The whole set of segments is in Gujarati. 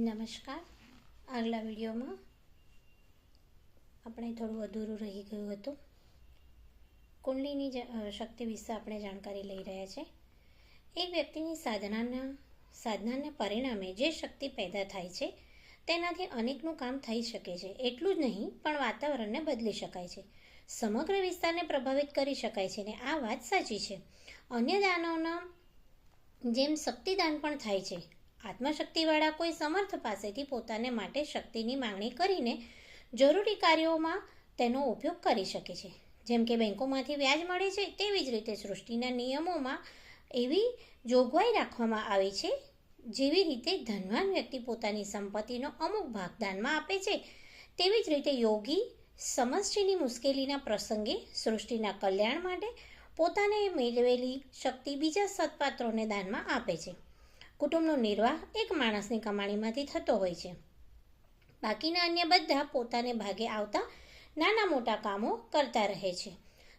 નમસ્કાર. આગલા વિડીયોમાં આપણે થોડું અધૂરું રહી ગયું હતું. કુંડલીની શક્તિ વિશે આપણે જાણકારી લઈ રહ્યા છે. એક વ્યક્તિની સાધનાના પરિણામે જે શક્તિ પેદા થાય છે તેનાથી અનેકનું કામ થઈ શકે છે. એટલું જ નહીં પણ વાતાવરણને બદલી શકાય છે, સમગ્ર વિસ્તારને પ્રભાવિત કરી શકાય છે. ને આ વાત સાચી છે. અન્ય દાનોના જેમ શક્તિદાન પણ થાય છે. આત્મશક્તિવાળા કોઈ સમર્થ પાસેથી પોતાને માટે શક્તિની માંગણી કરીને જરૂરી કાર્યોમાં તેનો ઉપયોગ કરી શકે છે. જેમ કે બેંકોમાંથી વ્યાજ મળે છે, તેવી જ રીતે સૃષ્ટિના નિયમોમાં એવી જોગવાઈ રાખવામાં આવી છે. જેવી રીતે ધનવાન વ્યક્તિ પોતાની સંપત્તિનો અમુક ભાગ દાનમાં આપે છે, તેવી જ રીતે યોગી સમષ્ટિની મુશ્કેલીના પ્રસંગે સૃષ્ટિના કલ્યાણ માટે પોતાને મેળવેલી શક્તિ બીજા સત્પાત્રોને દાનમાં આપે છે. કુટુંબનો નિર્વાહ એક માણસની કમાણીમાંથી થતો હોય છે. બાકીના અન્ય બધા પોતાને ભાગે આવતા નાના મોટા કામો કરતા રહે છે.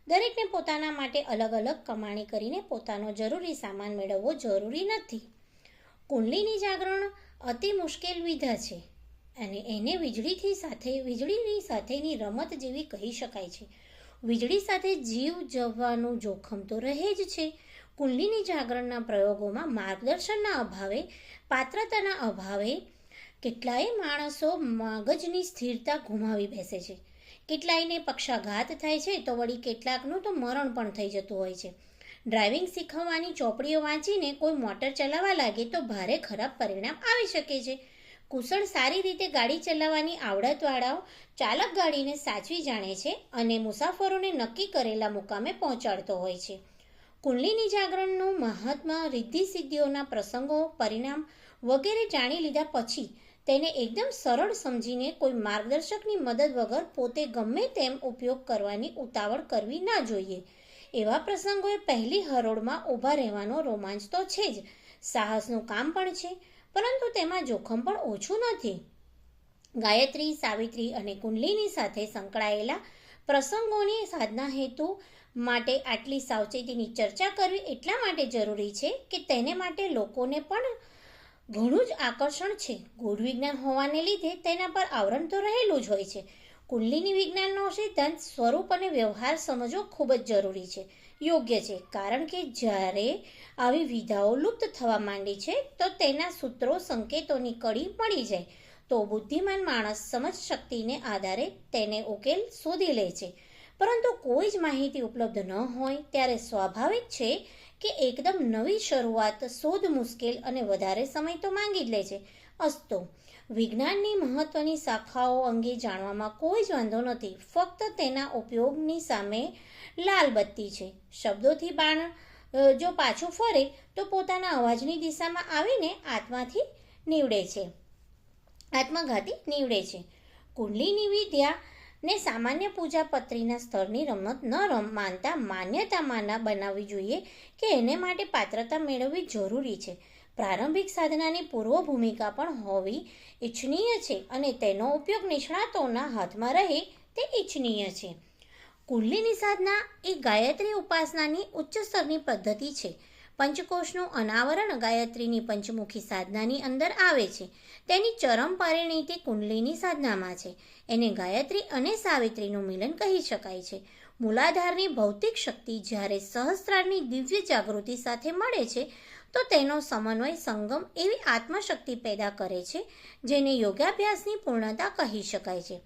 દરેકને પોતાના માટે અલગ અલગ કમાણી કરીને પોતાનો જરૂરી સામાન મેળવવો જરૂરી નથી. કુંડલીની જાગરણ અતિ મુશ્કેલ વિધા છે અને એને વીજળીની સાથેની રમત જેવી કહી શકાય છે. વીજળી સાથે જીવ જવાનું જોખમ તો રહે જ છે. કુંડલીની જાગરણના પ્રયોગોમાં માર્ગદર્શનના અભાવે, પાત્રતાના અભાવે કેટલાય માણસો મગજની સ્થિરતા ગુમાવી બેસે છે. કેટલાયને પક્ષાઘાત થાય છે તો વળી કેટલાકનું તો મરણ પણ થઈ જતું હોય છે. ડ્રાઇવિંગ શીખવવાની ચોપડીઓ વાંચીને કોઈ મોટર ચલાવવા લાગે તો ભારે ખરાબ પરિણામ આવી શકે છે. કુશળ સારી રીતે ગાડી ચલાવવાની આવડતવાળાઓ ચાલક ગાડીને સાચવી જાણે છે અને મુસાફરોને નક્કી કરેલા મુકામે પહોંચાડતો હોય છે. કુંડલીની જાગરણનું મહાત્મા, રિદ્ધિ સિદ્ધિઓના પ્રસંગો, પરિણામ વગેરે જાણી લીધા પછી તેને એકદમ સરળ સમજીને કોઈ માર્ગદર્શકની મદદ વગર પોતે ગમે તેમ ઉપયોગ કરવાની ઉતાવળ કરવી ના જોઈએ. એવા પ્રસંગોએ પહેલી હરોળમાં ઊભા રહેવાનો રોમાંચ તો છે જ, સાહસનું કામ પણ છે, પરંતુ તેમાં જોખમ પણ ઓછું નથી. ગાયત્રી, સાવિત્રી અને કુંડલીની સાથે સંકળાયેલા પ્રસંગોની સાધના હેતુ માટે આટલી સાવચેતીની ચર્ચા કરવી એટલા માટે જરૂરી છે કે તેને માટે લોકોને પણ ઘણું જ આકર્ષણ છે. ગૂઢ વિજ્ઞાન હોવાને લીધે તેના પર આવરણ તો રહેલું જ હોય છે. કુંડલીની વિજ્ઞાનનો સિદ્ધાંત, સ્વરૂપ અને વ્યવહાર સમજવો ખૂબ જ જરૂરી છે, યોગ્ય છે. કારણ કે જ્યારે આવી વિધાઓ લુપ્ત થવા માંડી છે તો તેના સૂત્રો, સંકેતોની કડી મળી જાય તો બુદ્ધિમાન માણસ સમજ શક્તિને આધારે તેને ઉકેલ શોધી લે છે. પરંતુ કોઈ જ માહિતી ઉપલબ્ધ ન હોય ત્યારે સ્વાભાવિક છે કે એકદમ નવી શરૂઆત, શોધ મુશ્કેલ અને વધારે સમય તો માંગી જ લે છે. અસ્તો વિજ્ઞાનની મહત્વની શાખાઓ અંગે જાણવામાં કોઈ જ વાંધો નથી, ફક્ત તેના ઉપયોગની સામે લાલ બત્તી છે. શબ્દોથી બાણ જો પાછું ફરે તો પોતાના અવાજની દિશામાં આવીને આત્મઘાતી નીવડે છે. કુંડલીની વિદ્યા ને સામાન્ય પૂજાપત્રીના સ્તરની રમત ન માનતા માન્યતામાં બનાવવી જોઈએ કે એને માટે પાત્રતા મેળવવી જરૂરી છે. પ્રારંભિક સાધનાની પૂર્વ ભૂમિકા પણ હોવી ઈચ્છનીય છે અને તેનો ઉપયોગ નિષ્ણાતોના હાથમાં રહે તે ઈચ્છનીય છે. કુંડલીની સાધના એ ગાયત્રી ઉપાસનાની ઉચ્ચ સ્તરની પદ્ધતિ છે. પંચકોશનું અનાવરણ ગાયત્રીની પંચમુખી સાધનાની અંદર આવે છે. તેની ચરમ પરિણીતિ કુંડલીની સાધનામાં છે. એને ગાયત્રી અને સાવિત્રીનું મિલન કહી શકાય છે. મૂલાધારની ભૌતિક શક્તિ જ્યારે સહસ્ત્રારની દિવ્ય જાગૃતિ સાથે મળે છે તો તેનો સમન્વય, સંગમ એવી આત્મશક્તિ પેદા કરે છે જેને યોગાભ્યાસની પૂર્ણતા કહી શકાય છે.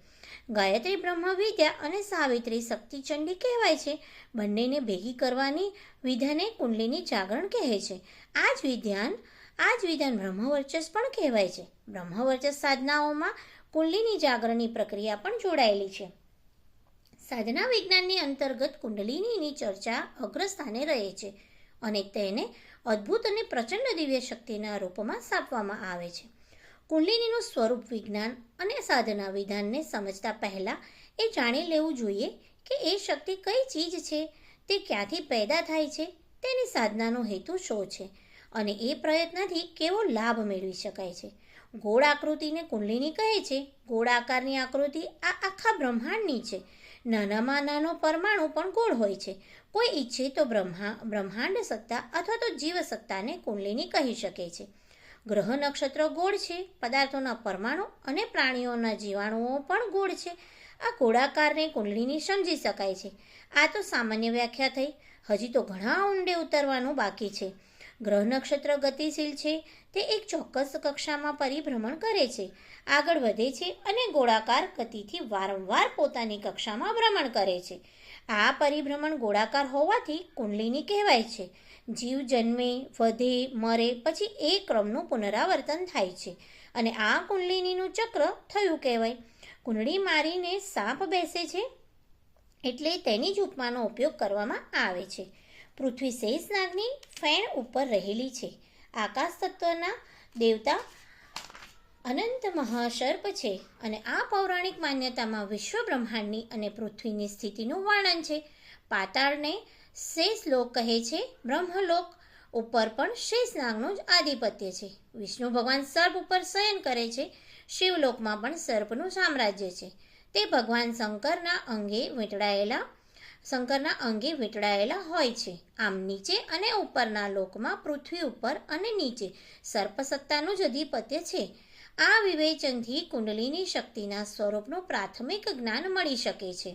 ગાયત્રી બ્રહ્મ વિદ્યા અને સાવિત્રી શક્તિચંડી કહેવાય છે. બંનેને ભેગી કરવાની વિધાને કુંડલીની જાગરણ કહે છે. આ જ વિધાન બ્રહ્મવર્ચસ પણ કહેવાય છે. બ્રહ્મવર્ચસ સાધનાઓમાં કુંડલીની જાગરણની પ્રક્રિયા પણ જોડાયેલી છે. સાધના વિજ્ઞાનની અંતર્ગત કુંડલીનીની ચર્ચા અગ્રસ્થાને રહે છે અને તેને અદ્ભુત અને પ્રચંડ દિવ્ય શક્તિના રૂપમાં સ્થાપવામાં આવે છે. કુંડલીનીનું સ્વરૂપ, વિજ્ઞાન અને સાધના વિધાનને સમજતા પહેલાં એ જાણી લેવું જોઈએ કે એ શક્તિ કઈ ચીજ છે, તે ક્યાંથી પેદા થાય છે, તેની સાધનાનો હેતુ શું છે અને એ પ્રયત્નથી કેવો લાભ મેળવી શકાય છે. ગોળ આકૃતિને કુંડલીની કહે છે. ગોળ આકારની આકૃતિ આ આખા બ્રહ્માંડની છે. નાનામાં નાનો પરમાણુ પણ ગોળ હોય છે. કોઈ ઈચ્છે તો બ્રહ્માંડ સત્તા અથવા તો જીવ સત્તાને કુંડલીની કહી શકે છે. ગ્રહ નક્ષત્ર ગોળ છે, પદાર્થોના પરમાણુ અને પ્રાણીઓના જીવાણુઓ પણ ગોળ છે. આ ગોળાકારને કુંડળીની સમજી શકાય છે. આ તો સામાન્ય વ્યાખ્યા થઈ. હજી તો ઘણા ઊંડે ઉતરવાનું બાકી છે. ગ્રહ નક્ષત્ર ગતિશીલ છે. તે એક ચોક્કસ કક્ષામાં પરિભ્રમણ કરે છે, આગળ વધે છે અને ગોળાકાર ગતિથી વારંવાર પોતાની કક્ષામાં ભ્રમણ કરે છે. આ પરિભ્રમણ ગોળાકાર હોવાથી કુંડલિની કહેવાય છે. જીવ જન્મે, વધે, મરે, પછી એ ક્રમનું પુનરાવર્તન થાય છે અને આ કુંડલિનીનું ચક્ર થયું કહેવાય. કુંડળી મારીને સાપ બેસે છે એટલે તેની જ ઉપમાનો ઉપયોગ કરવામાં આવે છે. પૃથ્વી શેષનાગની ફેણ ઉપર રહેલી છે. આકાશ તત્વના દેવતા અનંત મહાસર્પ છે અને આ પૌરાણિક માન્યતામાં વિશ્વ બ્રહ્માંડની અને પૃથ્વીની સ્થિતિનું વર્ણન છે. પાતાળને શેષલોક કહે છે. બ્રહ્મલોક ઉપર પણ શેષનાગનું જ આધિપત્ય છે. વિષ્ણુ ભગવાન સર્પ ઉપર શયન કરે છે. શિવલોકમાં પણ સર્પનું સામ્રાજ્ય છે. તે ભગવાન શંકરના અંગે વીંટળાયેલા હોય છે. આમ નીચે અને ઉપરના લોકમાં પૃથ્વી ઉપર અને નીચે સર્પસત્તાનું જ આધિપત્ય છે. આ વિવેચનથી કુંડલિની શક્તિના સ્વરૂપનું પ્રાથમિક જ્ઞાન મળી શકે છે.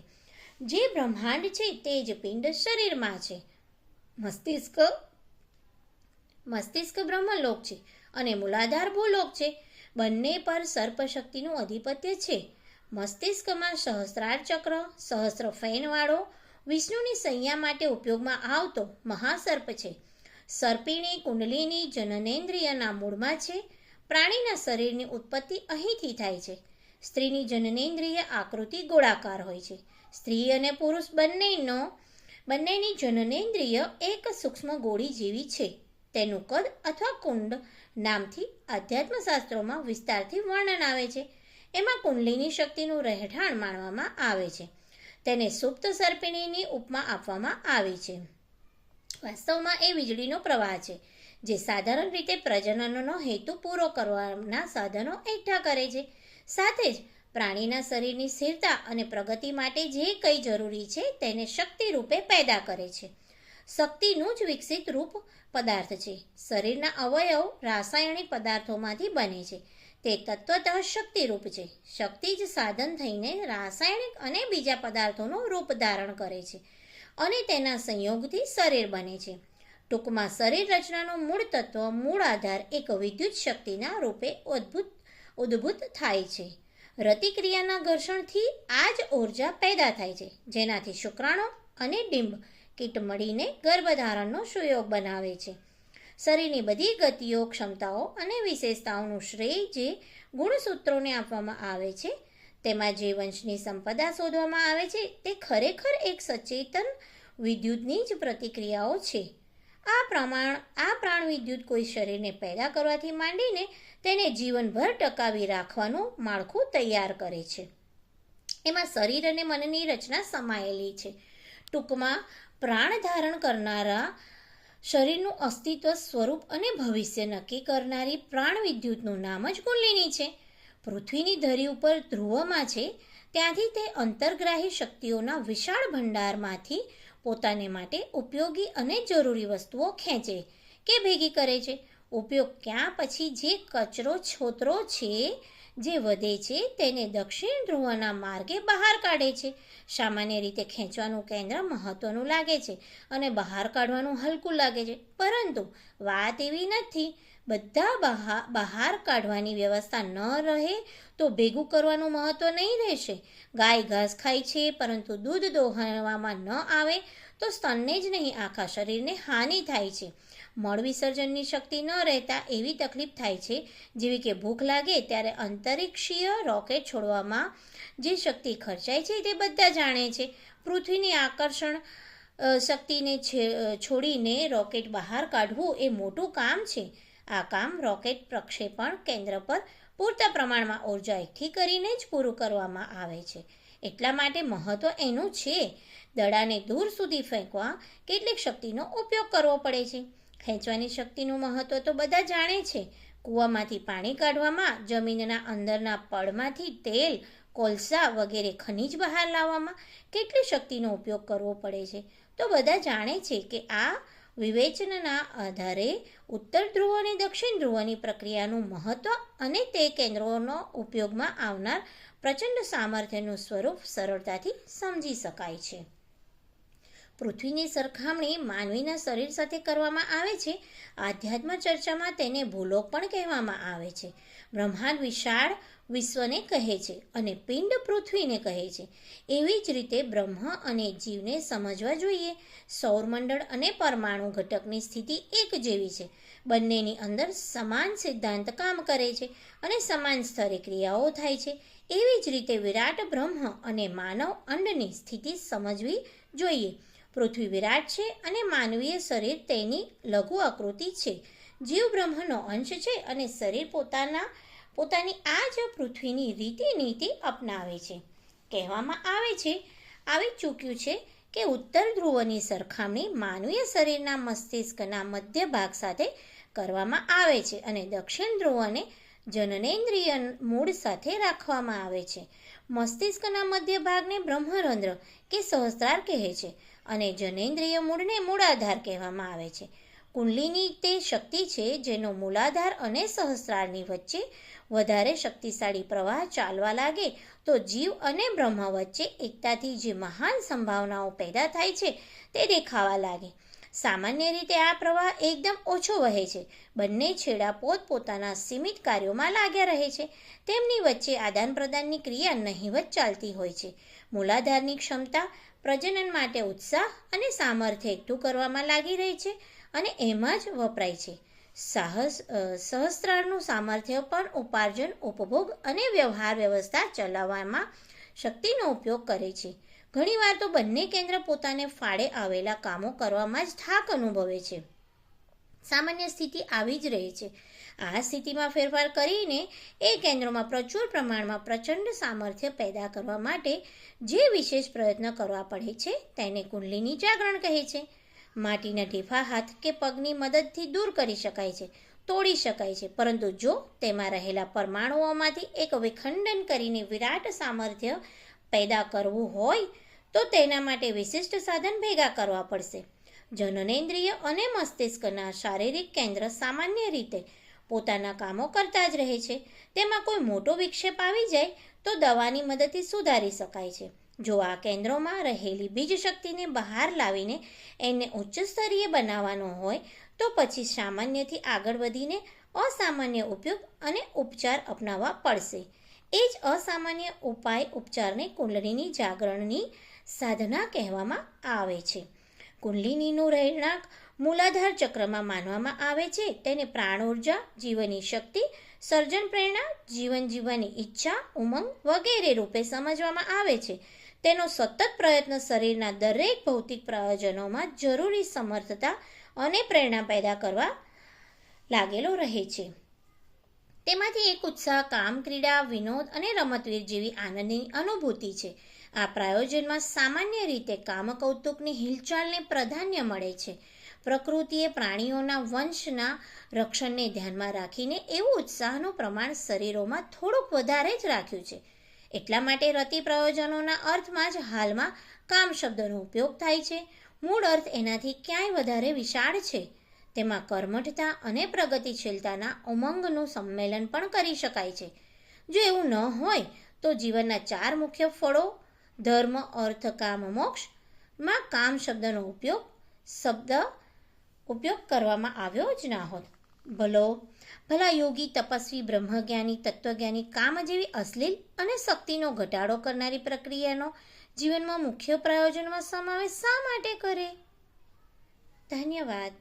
જે બ્રહ્માંડ છે તે જ પિંડ શરીરમાં છે. મસ્તિષ્ક બ્રહ્મલોક છે અને મૂલાધાર ભૂલોક છે. બંને પર સર્પશક્તિનું આધિપત્ય છે. મસ્તિષ્કમાં સહસ્રાર ચક્ર, સહસ્ર ફેનવાળો, વિષ્ણુની સંજ્ઞા માટે ઉપયોગમાં આવતો મહાસર્પ છે. સર્પિણી કુંડલિની જનનેન્દ્રિયના મૂળમાં છે. પ્રાણીના શરીરની ઉત્પત્તિ અહીંથી થાય છે. સ્ત્રીની જનનેન્દ્રિય આકૃતિ ગોળાકાર હોય છે. સ્ત્રી અને પુરુષ બંનેની જનનેન્દ્રિય એક સૂક્ષ્મ ગોળી જેવી છે. તેનું કદ અથવા કુંડ નામથી આધ્યાત્મશાસ્ત્રોમાં વિસ્તારથી વર્ણન આવે છે. એમાં કુંડલિની શક્તિનું રહેઠાણ માનવામાં આવે છે. તેને સુપ્ત સર્પિણીની ઉપમા આપવામાં આવી છે. વાસ્તવમાં એ વીજળીનો પ્રવાહ છે જે સાધારણ રીતે પ્રજનનનો હેતુ પૂરો કરવાના સાધનો એકઠા કરે છે. સાથે જ પ્રાણીના શરીરની સ્થિરતા અને પ્રગતિ માટે જે કંઈ જરૂરી છે તેને શક્તિ રૂપે પેદા કરે છે. શક્તિનું જ વિકસિત રૂપ પદાર્થ છે. શરીરના અવયવ રાસાયણિક પદાર્થોમાંથી બને છે. તે તત્વતઃ શક્તિરૂપ છે. શક્તિ જ સાધન થઈને રાસાયણિક અને બીજા પદાર્થોનું રૂપ ધારણ કરે છે અને તેના સંયોગથી શરીર બને છે. ટૂંકમાં શરીર રચનાનું મૂળ તત્વ, મૂળ આધાર એક વિદ્યુત શક્તિના રૂપે ઉદ્ભૂત થાય છે. રતિક્રિયાના ઘર્ષણથી આ જ ઊર્જા પેદા થાય છે, જેનાથી શુક્રાણુ અને ડિંબ કીટ મળીને ગર્ભધારણનો સુયોગ બનાવે છે. શરીરની બધી ગતિઓ, ક્ષમતાઓ અને વિશેષતાઓનું શ્રેય જે ગુણસૂત્રોને આપવામાં આવે છે, તેમાં જે વંશની સંપદા શોધવામાં આવે છે, તે ખરેખર એક સચેતન વિદ્યુતની જ પ્રતિક્રિયાઓ છે. આ પ્રાણ વિદ્યુત કોઈ શરીરને પેદા કરવાથી માંડીને તેને જીવનભર ટકાવી રાખવાનું માળખું તૈયાર કરે છે. એમાં શરીર અને મનની રચના સમાયેલી છે. ટૂંકમાં પ્રાણ ધારણ કરનારા શરીરનું અસ્તિત્વ, સ્વરૂપ અને ભવિષ્ય નક્કી કરનારી પ્રાણ વિદ્યુતનું નામ જ કુંડલિની છે. પૃથ્વીની ધરી ઉપર ધ્રુવમાં છે, ત્યાંથી તે અંતર્ગ્રાહી શક્તિઓના વિશાળ ભંડારમાંથી પોતાને માટે ઉપયોગી અને જરૂરી વસ્તુઓ ખેંચે કે ભેગી કરે છે. ઉપયોગ ક્યાં પછી જે કચરો છોતરો છે જે વધે છે તેને દક્ષિણ ધ્રુવના માર્ગે બહાર કાઢે છે. સામાન્ય રીતે ખેંચવાનું કેન્દ્ર મહત્વનું લાગે છે અને બહાર કાઢવાનું હલકું લાગે છે, પરંતુ વાત એવી નથી. બધા બહાર કાઢવાની વ્યવસ્થા ન રહે તો ભેગું કરવાનું મહત્વ નહીં રહેશે. ગાય ઘાસ ખાય છે પરંતુ દૂધ દોહવામાં ન આવે તો સ્તનને જ નહીં આખા શરીરને હાનિ થાય છે. મળ વિસર્જનની શક્તિ ન રહેતા એવી તકલીફ થાય છે, જેવી કે ભૂખ લાગે ત્યારે અંતરિક્ષીય રોકેટ છોડવામાં જે શક્તિ ખર્ચાય છે તે બધા જાણે છે. પૃથ્વીની આકર્ષણ શક્તિને છોડીને રોકેટ બહાર કાઢવું એ મોટું કામ છે. આ કામ રોકેટ પ્રક્ષેપણ કેન્દ્ર પર પૂરતા પ્રમાણમાં ઉર્જા એકઠી કરીને જ પૂરું કરવામાં આવે છે. એટલા માટે મહત્વ એનું છે. દડાને દૂર સુધી ફેંકવા કેટલીક શક્તિનો ઉપયોગ કરવો પડે છે. ખેંચવાની શક્તિનું મહત્વ તો બધા જાણે છે. કૂવામાંથી પાણી કાઢવામાં, જમીનના અંદરના પડમાંથી તેલ, કોલસા વગેરે ખનિજ બહાર લાવવામાં કેટલી શક્તિનો ઉપયોગ કરવો પડે છે. તો બધા જાણે છે કે આ વિવેચનના આધારે ઉત્તર ધ્રુવ અને દક્ષિણ ધ્રુવની પ્રક્રિયાનું મહત્ત્વ અને તે કેન્દ્રોનો ઉપયોગમાં આવનાર પ્રચંડ સામર્થ્યનું સ્વરૂપ સરળતાથી સમજી શકાય છે. પૃથ્વીની સરખામણી માનવીના શરીર સાથે કરવામાં આવે છે. આધ્યાત્મ ચર્ચામાં તેને ભૂલોક પણ કહેવામાં આવે છે. બ્રહ્માંડ વિશાળ વિશ્વને કહે છે અને પિંડ પૃથ્વીને કહે છે. એવી જ રીતે બ્રહ્મ અને જીવને સમજવા જોઈએ. સૌરમંડળ અને પરમાણુ ઘટકની સ્થિતિ એક જેવી છે. બંનેની અંદર સમાન સિદ્ધાંત કામ કરે છે અને સમાન સ્તરે ક્રિયાઓ થાય છે. એવી જ રીતે વિરાટ બ્રહ્મ અને માનવ અંડની સ્થિતિ સમજવી જોઈએ. પૃથ્વી વિરાટ છે અને માનવીય શરીર તેની લઘુ આકૃતિ છે. જીવ બ્રહ્મનો અંશ છે અને શરીર પોતાની આ જ પૃથ્વીની રીતિ નીતિ અપનાવે છે. કહેવામાં આવી ચૂક્યું છે કે ઉત્તર ધ્રુવની સરખામણી માનવીય શરીરના મસ્તિષ્કના મધ્ય ભાગ સાથે કરવામાં આવે છે અને દક્ષિણ ધ્રુવને જનનેન્દ્રિય મૂળ સાથે રાખવામાં આવે છે. મસ્તિષ્કના મધ્ય ભાગને બ્રહ્મરંધ્ર કે સહસ્ત્રાર કહે છે અને જનેન્દ્રિય મૂળને મૂળાધાર કહેવામાં આવે છે. કુંડલિની તે શક્તિ છે જેનો મૂલાધાર અને સહસ્ત્રારની વચ્ચે વધારે શક્તિશાળી પ્રવાહ ચાલવા લાગે તો જીવ અને બ્રહ્મ વચ્ચે એકતાથી જે મહાન સંભાવનાઓ પેદા થાય છે તે દેખાવા લાગે. સામાન્ય રીતે આ પ્રવાહ એકદમ ઓછો વહે છે. બંને છેડા પોતપોતાના સીમિત કાર્યોમાં લાગ્યા રહે છે. તેમની વચ્ચે આદાન પ્રદાનની ક્રિયા નહિવત ચાલતી હોય છે. મૂલાધારની ક્ષમતા પ્રજનન માટે ઉત્સાહ અને સામર્થ્ય એકઠું કરવામાં લાગી રહી છે અને એમાં જ વપરાય છે. સહસ્ત્રારનું સામર્થ્ય પણ ઉપાર્જન, ઉપભોગ અને વ્યવહાર વ્યવસ્થા ચલાવવામાં શક્તિનો ઉપયોગ કરે છે. ઘણીવાર તો બંને કેન્દ્ર પોતાને ફાળે આવેલા કામો કરવામાં જ થાક અનુભવે છે. સામાન્ય સ્થિતિ આવી જ રહે છે. આ સ્થિતિમાં ફેરફાર કરીને એ કેન્દ્રોમાં પ્રચુર પ્રમાણમાં પ્રચંડ સામર્થ્ય પેદા કરવા માટે જે વિશેષ પ્રયત્ન કરવા પડે છે તેને કુંડલિની જાગરણ કહે છે. માટીના ઢીફા હાથ કે પગની મદદથી દૂર કરી શકાય છે, તોડી શકાય છે, પરંતુ જો તેમાં રહેલા પરમાણુઓમાંથી એક વિખંડન કરીને વિરાટ સામર્થ્ય પેદા કરવું હોય તો તેના માટે વિશિષ્ટ સાધન ભેગા કરવા પડશે. જનનેન્દ્રિય અને મસ્તિષ્કના શારીરિક કેન્દ્ર સામાન્ય રીતે પોતાના કામો કરતા જ રહે છે. તેમાં કોઈ મોટો વિક્ષેપ આવી જાય તો દવાની મદદથી સુધારી શકાય છે. જો આ કેન્દ્રોમાં રહેલી બીજ શક્તિને બહાર લાવીને એને ઉચ્ચ સ્તરીય બનાવવાનો હોય તો પછી સામાન્યથી આગળ વધીને અસામાન્ય ઉપયોગ અને ઉપચાર અપનાવવા પડશે. એ જ અસામાન્ય ઉપાય ઉપચારને કુંડલિની જાગરણની સાધના કહેવામાં આવે છે. કુંડલિનીનું રહેણાંક મૂલાધાર ચક્રમાં માનવામાં આવે છે. તેને પ્રાણ ઉર્જા, જીવનની શક્તિ, સર્જન પ્રેરણા, જીવન જીવવાની ઈચ્છા, ઉમંગ વગેરે રૂપે સમજવામાં આવે છે. તેનો સતત પ્રયત્ન શરીરના દરેક ભૌતિક પ્રયોજનોમાં જરૂરી સમર્થતા અને પ્રેરણા પેદા કરવા લાગેલો રહે છે. તેમાંથી એક ઉત્સાહ, કામ, ક્રીડા, વિનોદ અને રમતવીર જેવી આનંદની અનુભૂતિ છે. આ પ્રયોજનમાં સામાન્ય રીતે કામ કૌતુકની હિલચાલને પ્રાધાન્ય મળે છે. પ્રકૃતિએ પ્રાણીઓના વંશના રક્ષણને ધ્યાનમાં રાખીને એવું ઉત્સાહનું પ્રમાણ શરીરોમાં થોડુંક વધારે જ રાખ્યું છે. એટલા માટે રતિ પ્રયોજનોના અર્થમાં જ હાલમાં કામ શબ્દનો ઉપયોગ થાય છે. મૂળ અર્થ એનાથી ક્યાંય વધારે વિશાળ છે. તેમાં કર્મઠતા અને પ્રગતિશીલતાના ઉમંગનું સંમેલન પણ કરી શકાય છે. જો એવું ન હોય તો જીવનના 4 મુખ્ય ફળો ધર્મ, અર્થ, કામ, મોક્ષમાં કામ શબ્દનો ઉપયોગ કરવામાં આવ્યો જ ના હોત. ભલા યોગી, તપસ્વી, બ્રહ્મજ્ઞાની, તત્વજ્ઞાની કામ જેવી અશ્લીલ અને શક્તિનો ઘટાડો કરનારી પ્રક્રિયાનો જીવનમાં મુખ્ય પ્રયોજનમાં સમાવેશ શા માટે કરે? ધન્યવાદ.